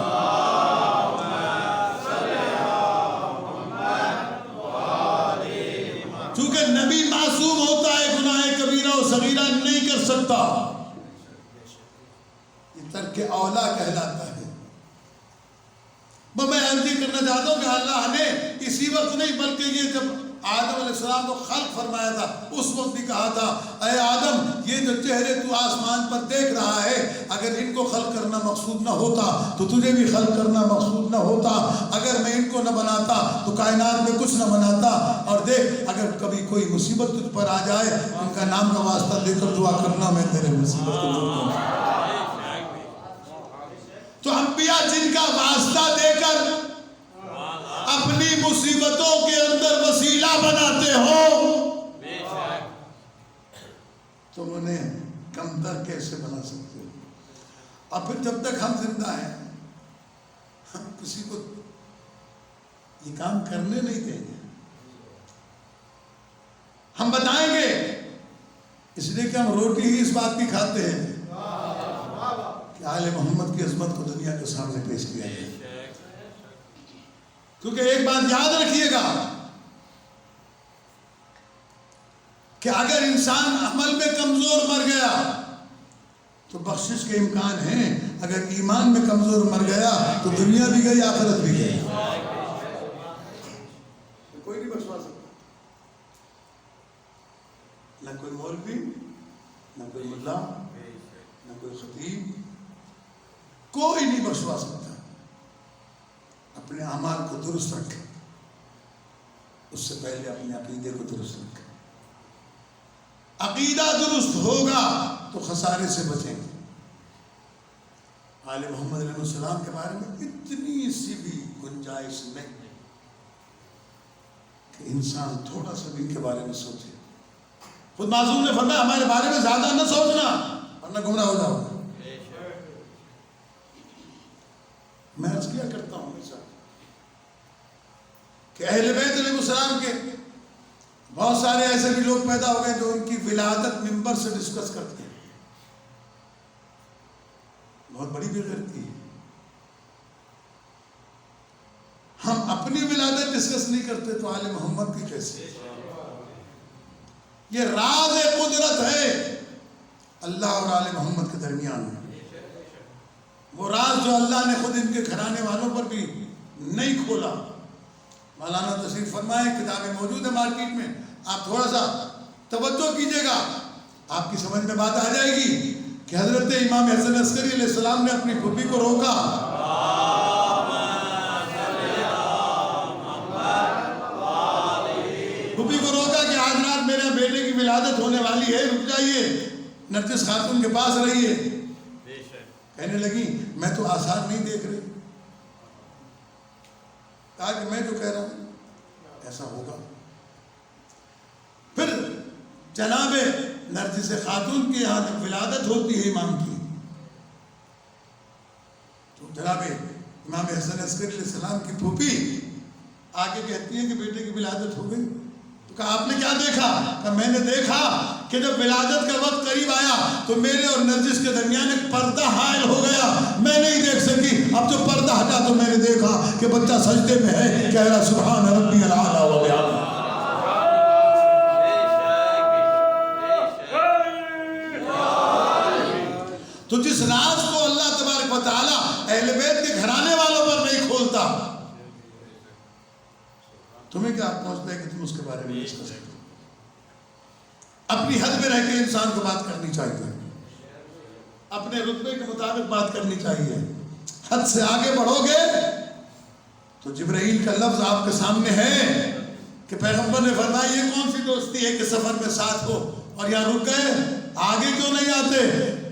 چونکہ نبی معصوم ہوتا ہے، گناہ کبیرہ و صغیرہ نہیں کر سکتا. یہ ترک اولا کہلاتا ہے. میں عرض یہ کرنا چاہتا ہوں کہ اللہ نے اسی وقت نہیں بلکہ یہ جب آدم علیہ السلام کو خلق فرمایا تھا اس وقت بھی کہا تھا اے آدم یہ جو چہرے تو آسمان پر دیکھ رہا ہے اگر ان کو خلق کرنا مقصود نہ ہوتا تو تجھے بھی خلق کرنا مقصود نہ ہوتا. اگر میں ان کو نہ بناتا تو کائنات میں کچھ نہ بناتا. اور دیکھ اگر کبھی کوئی مصیبت تجھ پر آ جائے ان کا نام کا واسطہ لے کر دعا کرنا میں تیرے مصیبت کو دور کروں. تو انبیاء جن کا واسطہ دے کر اپنی مصیبتوں کے اندر وسیلہ بناتے ہو تم انہیں کمتر کیسے بنا سکتے ہو؟ اور پھر جب تک ہم زندہ ہیں ہم کسی کو یہ کام کرنے نہیں دیں گے. ہم بتائیں گے اس لیے کہ ہم روٹی ہی اس بات کی کھاتے ہیں کہ آل محمد کی عظمت کو دنیا کے سامنے پیش کیا ہے. کیونکہ ایک بات یاد رکھیے گا کہ اگر انسان عمل میں کمزور مر گیا تو بخشش کے امکان ہیں. اگر ایمان میں کمزور مر گیا تو دنیا بھی گئی آخرت بھی گئی. کوئی نہیں بخشوا سکتا، نہ کوئی مولوی نہ کوئی ملا نہ کوئی خطیب، کوئی نہیں بخشوا سکتا. اپنے اعمال کو درست رکھیں، اس سے پہلے اپنے عقیدے کو درست رکھیں. عقیدہ درست ہوگا تو خسارے سے بچیں گے. آل محمد علیہ السلام کے بارے میں اتنی سی بھی گنجائش نہیں کہ انسان تھوڑا سا بھی ان کے بارے میں سوچے. خود معصوم نے فرمایا ہمارے بارے میں زیادہ نہ سوچنا ورنہ گمراہ ہو جاؤ. میں عرض کیا کرتا ہوں ہمیشہ کہ اہل بیت علیہ السلام کے بہت سارے ایسے بھی لوگ پیدا ہو گئے جو ان کی ولادت منبر سے ڈسکس کرتے ہیں. بہت بڑی بے غیرتی ہے. ہم اپنی ولادت ڈسکس نہیں کرتے تو آل محمد کی کیسے؟ یہ راز قدرت ہے اللہ اور آل محمد کے درمیان میں، وہ راز جو اللہ نے خود ان کے گھرانے والوں پر بھی نہیں کھولا۔ مولانا تشریف فرمائے، کتابیں موجود ہیں مارکیٹ میں، آپ تھوڑا سا توجہ کیجئے گا، آپ کی سمجھ میں بات آ جائے گی کہ حضرت امام حسن عسکری علیہ السلام نے اپنی پھوپھی کو روکا، پھوپھی کو روکا کہ آج رات میرے بیٹے کی ولادت ہونے والی ہے، رک جائیے، نرجس خاتون کے پاس رہیے۔ کہنے لگی میں تو آثار نہیں دیکھ رہی۔ کہا کہ میں جو کہہ رہا ہوں ایسا ہوگا۔ پھر جناب نرجس خاتون کی یہاں جب ولادت ہوتی ہے امام کی، تو جناب امام حسن عسکری علیہ السلام کی پھوپھی آگے کہتی ہے کہ بیٹے کی ولادت ہو گئی۔ تو کہا آپ نے کیا دیکھا؟ کہا میں نے دیکھا کہ جب ولادت کا وقت قریب آیا تو میرے اور نرجس کے درمیان ایک پردہ حائل ہو گیا، میں نہیں دیکھ سکی۔ اب جو پردہ ہٹا تو میں نے دیکھا کہ بچہ سجدے میں ہے، کہہ رہا سبحان ربی الاعلی و بحمدہ۔ تو جس راز کو اللہ تبارک و تعالی اہل بیت کے گھرانے والوں پر نہیں کھولتا، تمہیں کیا پہنچتا ہے کہ تم اس کے بارے میں ڈسکس کرو؟ اپنی حد میں رہ کے انسان کو بات کرنی چاہیے، اپنے رتبے کے مطابق بات کرنی چاہیے۔ حد سے آگے بڑھو گے تو جبرائیل کا لفظ آپ کے سامنے ہے کہ پیغمبر نے فرمایا یہ کون سی دوستی ہے کہ سفر میں ساتھ ہو اور یہاں رک گئے، آگے کیوں نہیں آتے؟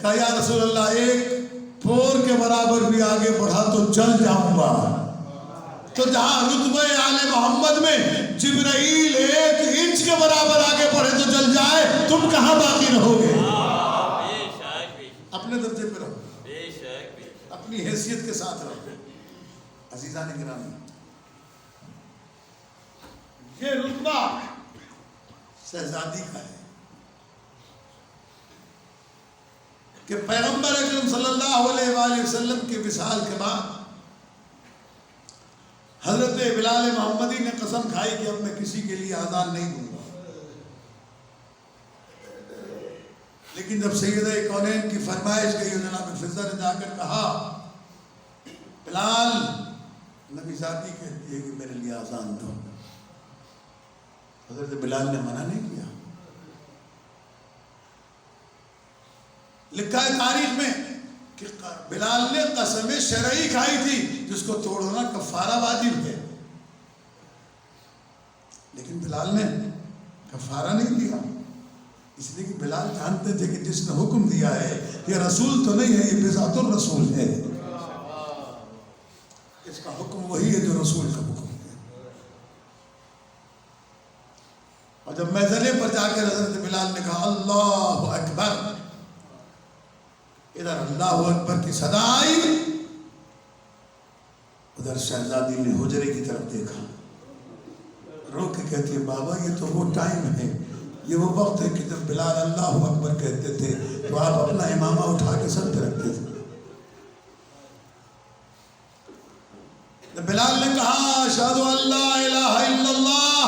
کہا یا رسول اللہ ایک پور کے برابر بھی آگے بڑھا تو چل جاؤں گا۔ تو جہاں رتبہ آل محمد میں جبرائیل 1 انچ کے برابر آگے بڑھے تو چل جائے، تم کہاں باقی رہو گے؟ اپنے درجے پہ رہو، اپنی حیثیت کے ساتھ رہو۔ عزیزان گرامی، یہ رتبہ شہزادی کا ہے کہ پیغمبر اکرم صلی اللہ علیہ وآلہ وسلم کے وصال کے بعد حضرت بلال محمدی نے قسم کھائی کہ اب میں کسی کے لیے آذان نہیں دوں گا۔ لیکن جب سیدہ کونین کی فرمائش گئی، جناب فضہ نے جا کر کہا بلال، نبی ذاتی کہتی ہے کہ میرے لیے آذان دو۔ حضرت بلال نے منع نہیں کیا۔ لکھا ہے تاریخ میں کہ بلال نے قسم شرعی کھائی تھی جس کو توڑنا کفارہ واجب ہے، لیکن بلال نے کفارہ نہیں دیا، اس لیے کہ بلال جانتے تھے کہ جس نے حکم دیا ہے یہ رسول تو نہیں ہے، یہ بذات الرسول ہے، اس کا حکم وہی ہے جو رسول کا حکم ہے۔ اور جب میدانے پر جا کر حضرت بلال نے کہا اللہ اکبر، ادھر اللہ اکبر کی صدا آئی، ادھر شہزادی نے حجرے کی طرف دیکھا، رو کے کہتی ہے بابا یہ تو وہ ٹائم ہے، یہ وہ وقت ہے کہ جب بلال اللہ اکبر کہتے تھے تو آپ اپنا امامہ اٹھا کے سر پہ رکھتے تھے۔ جب بلال نے کہا اشہد ان لا الہ الا اللہ،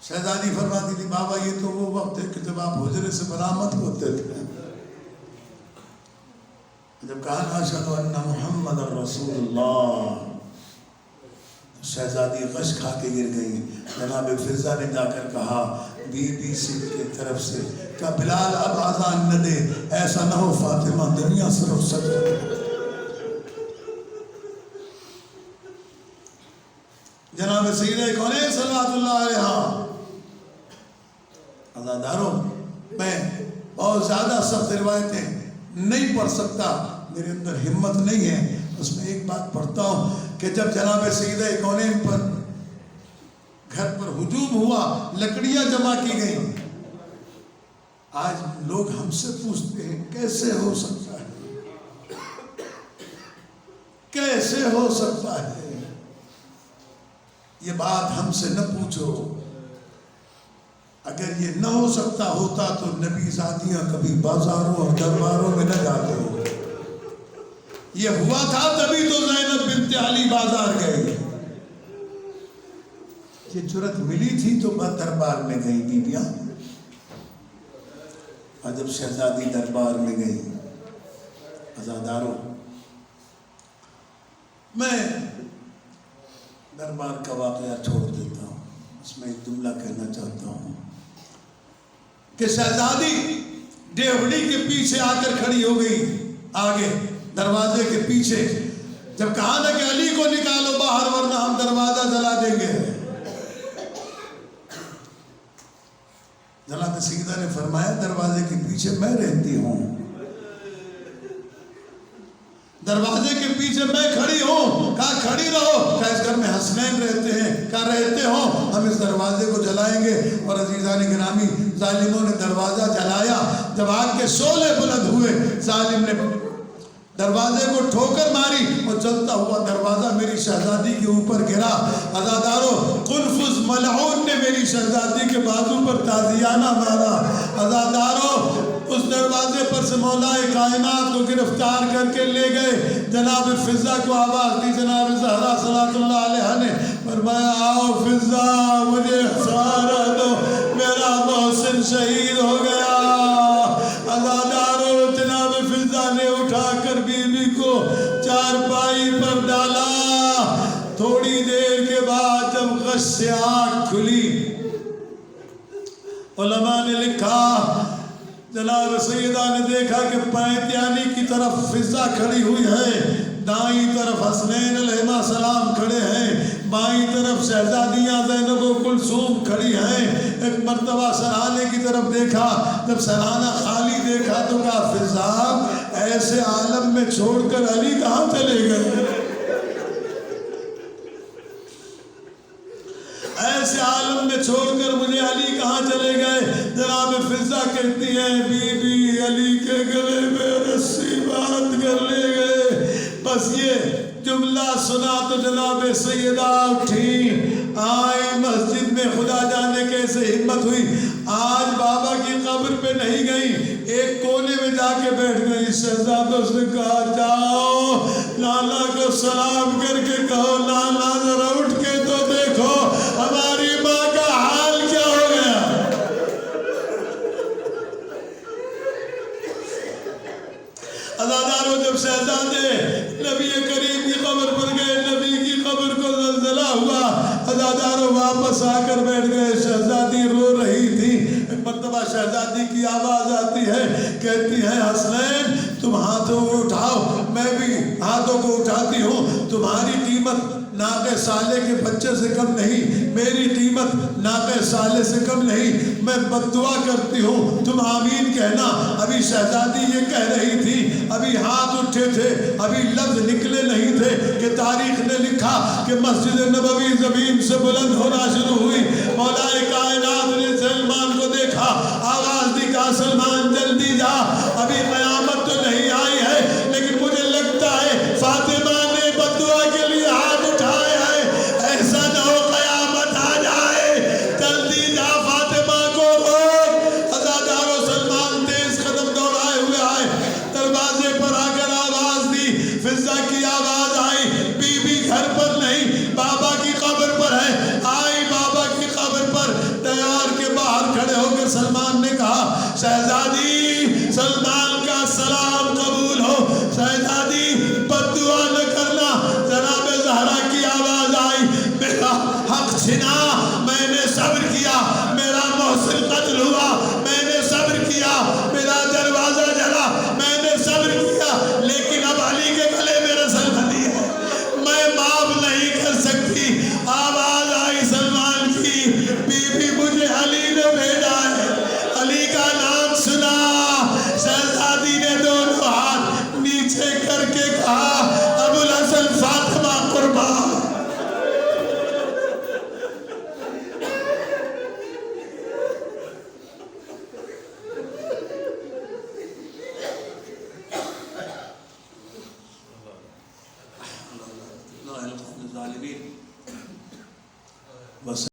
شہزادی فرماتی تھی بابا یہ تو وہ وقت ہے کہ جب آپ حجرے سے برآمد ہوتے تھے۔ جب کہا اشہد ان محمد رسول اللہ، شہزادی غش کھا کے گر گئی۔ جناب فضہ نے جا کر کہا بی بی سی کی طرف سے کہ بلال اب آذان نہ دے، ایسا نہ ہو فاطمہ دنیا سے رخصت ہو۔ جناب سیدہ کونین صلوات اللہ علیہ، عزاداروں میں بہت زیادہ سخت روایتیں نہیں پڑھ سکتا، میرے اندر ہمت نہیں ہے، اس میں ایک بات پڑھتا ہوں کہ جب جناب سیدہ کونین پر گھر پر ہجوم ہوا، لکڑیاں جمع کی گئیں، آج لوگ ہم سے پوچھتے ہیں کیسے ہو سکتا ہے، کیسے ہو سکتا ہے؟ یہ بات ہم سے نہ پوچھو، اگر یہ نہ ہو سکتا ہوتا تو نبی ذاتیاں کبھی بازاروں اور درباروں میں نہ جاتے ہو۔ یہ ہوا تھا تبھی تو زینب بنت علی بازار گئے. یہ جرت ملی تھی تو دربار میں گئی بیبیاں. اور جب شہزادی دربار میں گئی، عزاداروں، میں دربار کا واقعہ چھوڑ دیتا ہوں، اس میں ایک جملہ کہنا چاہتا ہوں کہ شہزادی ڈیوڑی کے پیچھے آ کر کھڑی ہو گئی، آگے دروازے کے پیچھے. جب کہا نا کہ علی کو نکالو باہر ورنہ ہم دروازہ جلا دیں گے، جناب سیدہ نے فرمایا دروازے کے پیچھے میں رہتی ہوں، دروازے کے پیچھے میں کھڑی ہوں. کہا کھڑی رہو. کہا اس گھر میں حسنین رہتے ہیں. کہا رہتے ہو، ہم اس دروازے کو جلائیں گے. اور عزیزان گرامی، ظالموں نے دروازہ جلایا. جب آگ کے شعلے بلند ہوئے، ظالم نے دروازے کو ٹھوکر ماری اور چلتا ہوا دروازہ میری شہزادی کے اوپر گرا. عزاداروں، قنفذ ملعون نے میری شہزادی کے بازو پر تازیانہ مارا. عزاداروں، اس دروازے پر سے مولا کائنات کو گرفتار کر کے لے گئے. جناب فضہ کو آواز دی. جناب زہرا صلاۃ اللہ علیہ نے فرمایا آؤ فضہ، مجھے سہارا دو، میرا محسن شہید ہو گیا. عزاداروں، جناب فضہ نے اٹھا کر بیوی کو چارپائی پر ڈالا. تھوڑی دیر کے بعد جب غش سے آنکھ کھلی، علماء نے لکھا جناب سیدہ نے دیکھا کہ پیتیانی کی طرف فضہ کھڑی ہوئی ہے، دائیں طرف حسنین علیہ السلام کھڑے ہیں، بائیں طرف شہزادیاں زینب و کلثوم کھڑی ہیں. ایک مرتبہ سرحانے کی طرف دیکھا، جب سرحانہ خالی دیکھا تو کہا فضہ ایسے عالم میں چھوڑ کر علی کہاں چلے گئے؟ ایسے عالم میں چھوڑ کر مجھے علی کہاں چلے گئے؟ جناب فضہ کہتی ہیں بی بی علی کے گلے میں رسی باندھ کر لے گئے. بس یہ جملہ سنا تو جناب سیدہ اٹھی، آئی مسجد میں. خدا جانے کیسے ہمت ہوئی. آج بابا کی قبر پہ نہیں گئی، ایک کونے میں جا کے بیٹھ گئی. شہزادوں سے کہا جاؤ لالا کو سلام کر کے کہو لالا ذرا اٹھ کے تو دیکھو ہماری ماں کا حال کیا ہو گیا. عزاداروں، جب شہزادے نبی کریم کی قبر پر گئے، نبی کی قبر کو زلزلہ ہوا. عزاداروں واپس آ کر بیٹھ گئے. شہزادی رو رہی تھی. ایک مرتبہ شہزادی کی آواز آتی ہے، کہتی ہے حسنین تم ہاتھوں کو اٹھاؤ. میں بھی ہاتھوں کو اٹھاتی ہوں. تمہاری قیمت ناقہ صالح کے بچے سے کم نہیں، میری قیمت ناقہ صالح سے کم نہیں. میں بددعا کرتی ہوں، تم آمین کہنا. ابھی شہزادی یہ کہہ رہی تھی، ابھی ہاتھ اٹھے تھے، ابھی لفظ نکلے نہیں تھے کہ تاریخ نے لکھا کہ مسجد نبوی زمین سے بلند ہونا شروع ہوئی. مولا کائنات نے سلمان کو دیکھا، آواز دی کہا سلمان جلدی جا، ابھی قیامت تو نہیں آئی ہے لیکن مجھے لگتا ہے فاطمہ نے بددعا کے لیے ہاتھ اٹھائے ہیں. ایسا نہ ہو قیامت آ جائے، جلدی جا فاطمہ کو روک. عزاداروں، سلمان تیز قدم دوڑائے ہوئے آئے، دروازے پر آ کر آواز دی. فضہ کی آواز آئی، بی بی گھر پر نہیں، بابا کی قبر پر ہے. آئی بابا کی قبر پر، دیوار کے باہر کھڑے ہو کر سلمان نے کہا شہزادی سلمان کا سلام قبول ہو. شہزادی بددعا نہ کرنا. جناب زہرا کی آواز آئی، میرا حق چھنا، میں نے صبر کیا، میرا محسن قتل ہوا، میں نے صبر کیا، میرا دروازہ جلا، میں نے صبر کیا، لیکن اب علی کے گلے میں